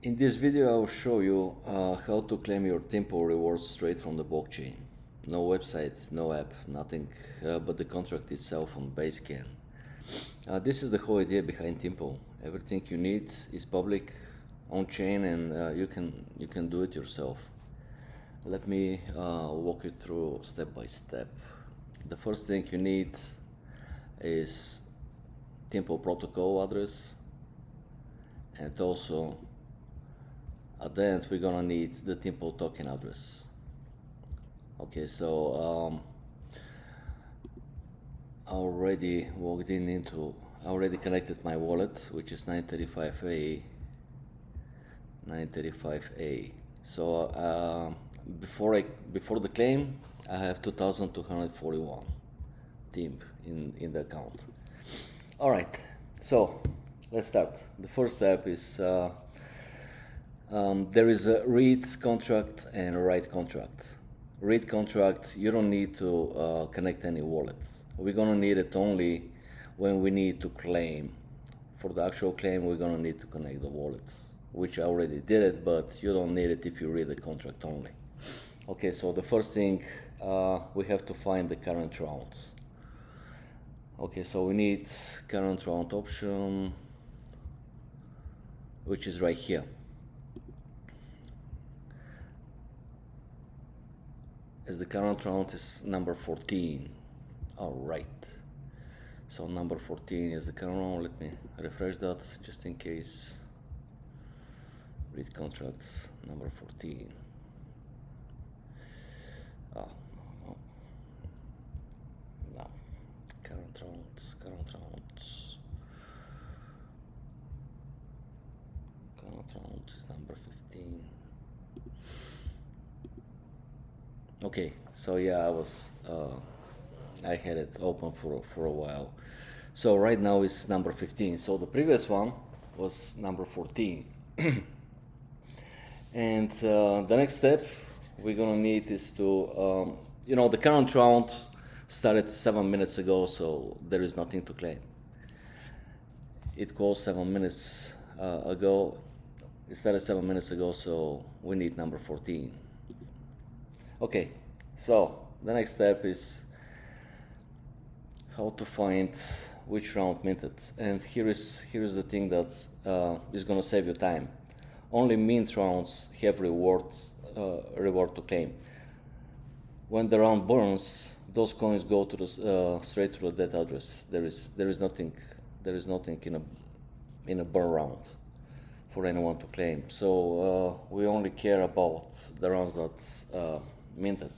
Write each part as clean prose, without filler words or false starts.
In this video, I will show you how to claim your Timpal rewards straight from the blockchain. No website, no app, nothing but the contract itself on Basescan. This is the whole idea behind Timpal. Everything you need is public, on chain, and you can do it yourself. Let me walk you through step by step. The first thing you need is Timpal protocol address, and also at the end we're gonna need the Timpal token address. Okay, so I already connected my wallet, which is 935A. So before the claim, I have 2,241 TIMP in the account. All right, so let's start. The first step is there is a read contract and a write contract. Read contract, you don't need to connect any wallet. We're gonna need it only when we need to claim. For the actual claim, we're gonna need to connect the wallet, which I already did it, but you don't need it if you read the contract only. Okay, so the first thing, we have to find the current round. Okay, so we need current round option, which is right here. As the current round is number 14. All right. So number 14 is the current round. Let me refresh that just in case. Read contract number 14. No. Current round. Current round is number 15. Okay, so yeah, I had it open for a while. So right now it's number 15. So the previous one was number 14. And the next step we're gonna need is to, the current round started 7 minutes ago, so there is nothing to claim. It closed 7 minutes ago. It started 7 minutes ago, so we need number 14. Okay, so the next step is how to find which round minted. And here is the thing that is gonna save you time. Only mint rounds have reward to claim. When the round burns, those coins go to the straight to that address. There is nothing in a burn round for anyone to claim. So we only care about the rounds that minted,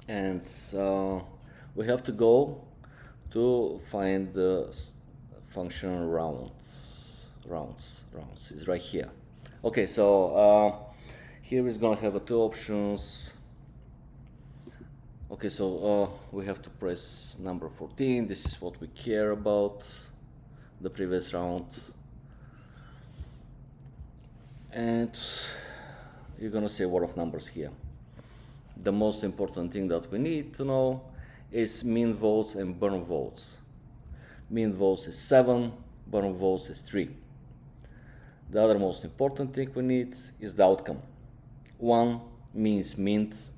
and we have to go to find the function rounds is right here. Okay, so here is gonna have two options. Okay, so we have to press number 14. This is what we care about, the previous round, and you're gonna see a lot of numbers here. The most important thing that we need to know is min votes and burn votes. Min votes is 7, burn votes is 3. The other most important thing we need is the outcome. 1 means mint,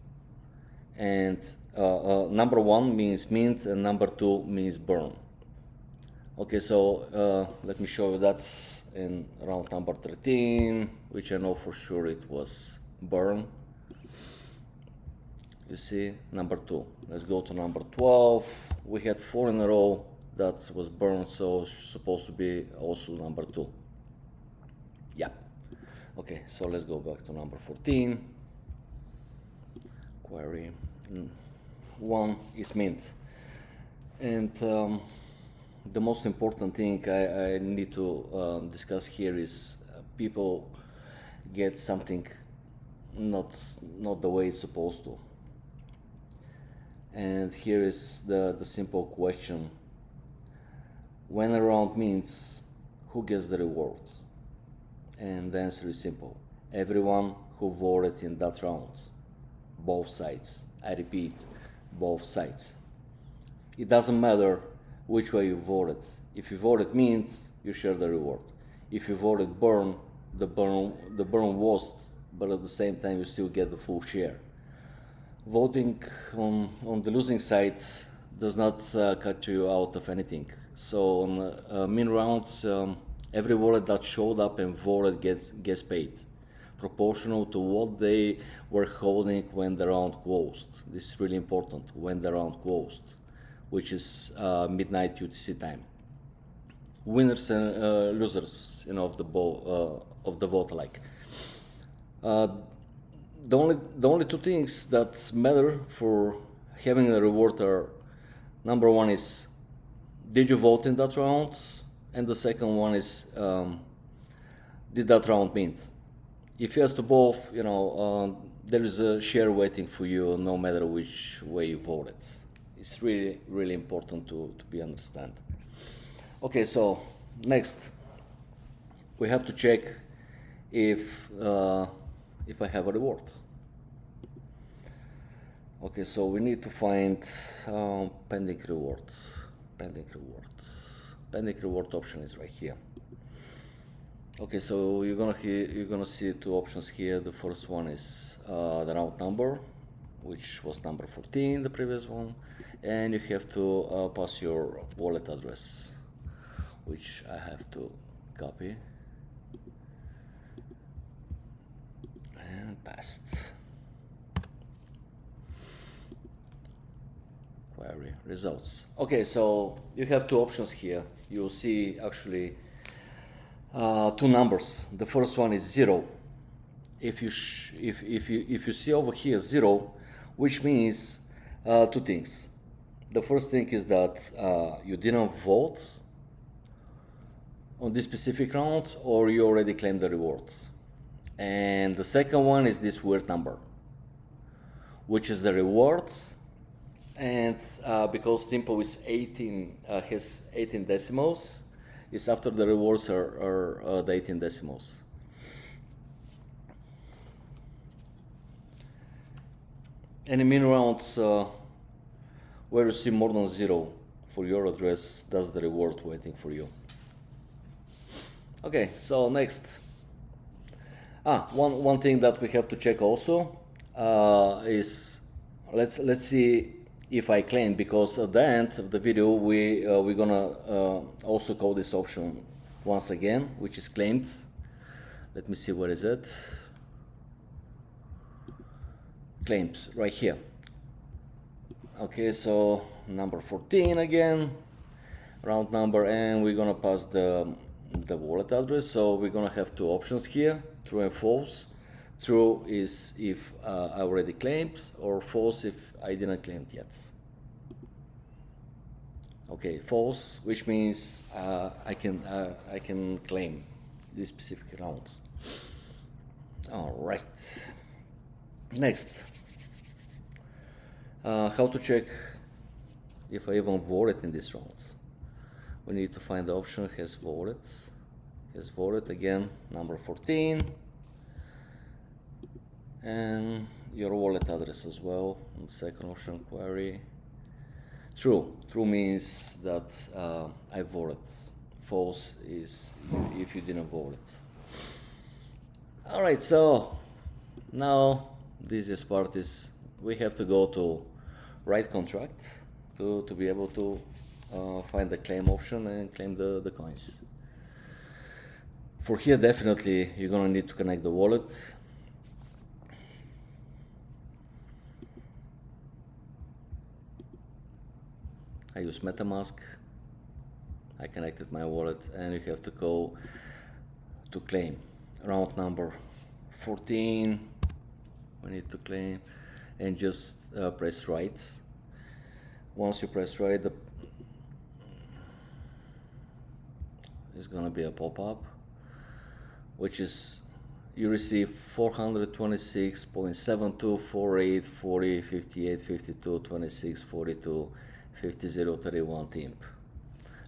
and number 1 means mint, and number 2 means burn. Okay, so let me show you that in round number 13, which I know for sure it was burn. You see, number 2. Let's go to number 12. We had 4 in a row that was burned, so it's supposed to be also number 2. Yeah. Okay, so let's go back to number 14. Query 1 is mint. And the most important thing I need to discuss here is people get something not the way it's supposed to. And here is the simple question. When a round means, who gets the rewards? And the answer is simple. Everyone who voted in that round. Both sides. I repeat, both sides. It doesn't matter which way you voted. If you voted mint, you share the reward. If you voted burn, the burn was, but at the same time you still get the full share. Voting on the losing side does not cut you out of anything. So on min round, every wallet that showed up and voted gets paid, proportional to what they were holding when the round closed. This is really important, when the round closed, which is midnight UTC time. Winners and losers, of the vote alike. The only two things that matter for having a reward are, number one is, did you vote in that round? And the second one is, did that round mint? If yes to both, there is a share waiting for you no matter which way you voted. It's really, really important to be understand. Okay, so next we have to check if I have a reward. Okay, so we need to find pending reward. Pending reward option is right here. Okay, so you're gonna see two options here. The first one is the round number, which was number 14, the previous one, and you have to pass your wallet address, which I have to copy and paste. Query results. Okay, so you have two options here. You'll see actually two numbers. The first one is 0. If you see over here 0, which means two things. The first thing is that you didn't vote on this specific round, or you already claimed the reward. And the second one is this weird number, which is the reward. And because Timpal is 18, has 18 decimals, it's after the rewards are the 18 decimals. Any min rounds where you see more than 0 for your address, that's the reward waiting for you. Okay, so next. One thing that we have to check also is, let's see if I claim, because at the end of the video we're gonna also call this option once again, which is claimed. Let me see, where is it? Claimed, right here. Okay, so number 14 again, round number, and we're gonna pass the wallet address. So we're gonna have two options here, true and false. True is if I already claimed, or false if I didn't claim it yet. Okay, false, which means I can claim this specific round. All right. Next, how to check if I even voted in this round. We need to find the option hasVoted. hasVoted again, number 14. And your wallet address as well. And second option, query. True. True means that I voted. False is if you didn't vote. All right, so now the easiest part is we have to go to write contract to be able to find the claim option and claim the coins. For here, definitely you're gonna need to connect the wallet. I use MetaMask. I connected my wallet, and you have to go to claim round number 14. We need to claim, and just press right. Once you press right, there's gonna be a pop-up, which is you receive 426.72, 48, 40, 58, 52, 26, 42, 50, 31 TIMP.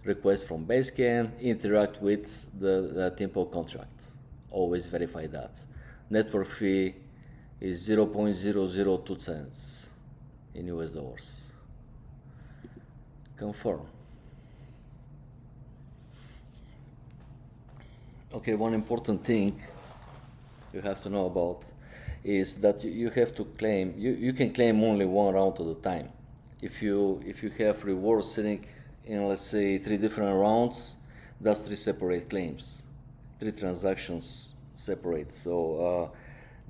Request from Basescan, interact with the Timpal contract. Always verify that. Network fee is 0.002 cents in US dollars. Confirm. Okay, one important thing you have to know about is that you have to claim, you can claim only one round at a time. If you have rewards sitting in, let's say, 3 different rounds, that's 3 separate claims, 3 transactions separate. So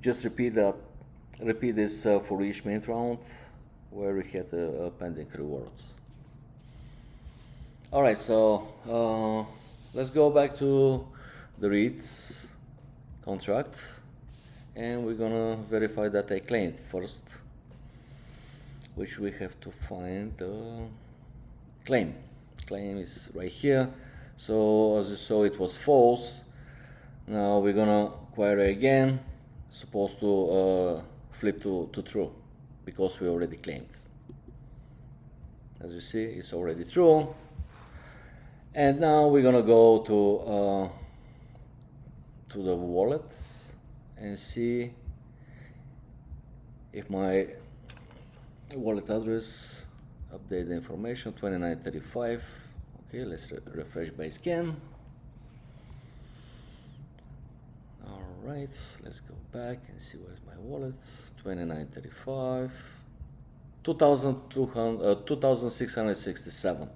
just repeat this for each main round where we had a pending rewards. Alright, so let's go back to the read contract, and we're gonna verify that I claimed first, which we have to find the claim. Claim is right here. So as you saw, it was false. Now we're gonna query again, supposed to flip to true because we already claimed. As you see, it's already true. And now we're gonna go to the wallet and see if my wallet address update the information 2935. Okay, let's refresh Basescan. Alright, let's go back and see where's my wallet. 2935 2667,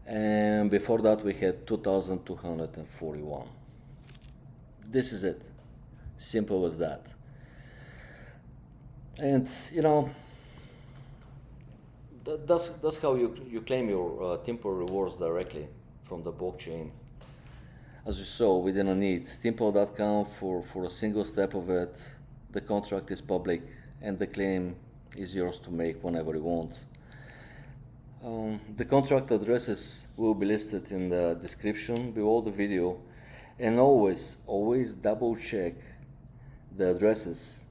and before that we had 2241. This is it, simple as that. And you know, that's how you claim your Timpal rewards directly from the blockchain. As you saw, we didn't need Timpal.com for a single step of it. The contract is public and the claim is yours to make whenever you want. The contract addresses will be listed in the description below the video, and always double check the addresses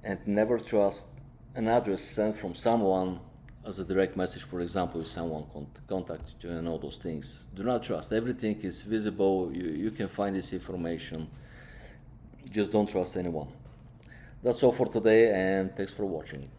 and never trust an address sent from someone as a direct message. For example, if someone contacted you and all those things, do not trust. Everything is visible, you can find this information. Just don't trust anyone. That's all for today, and thanks for watching.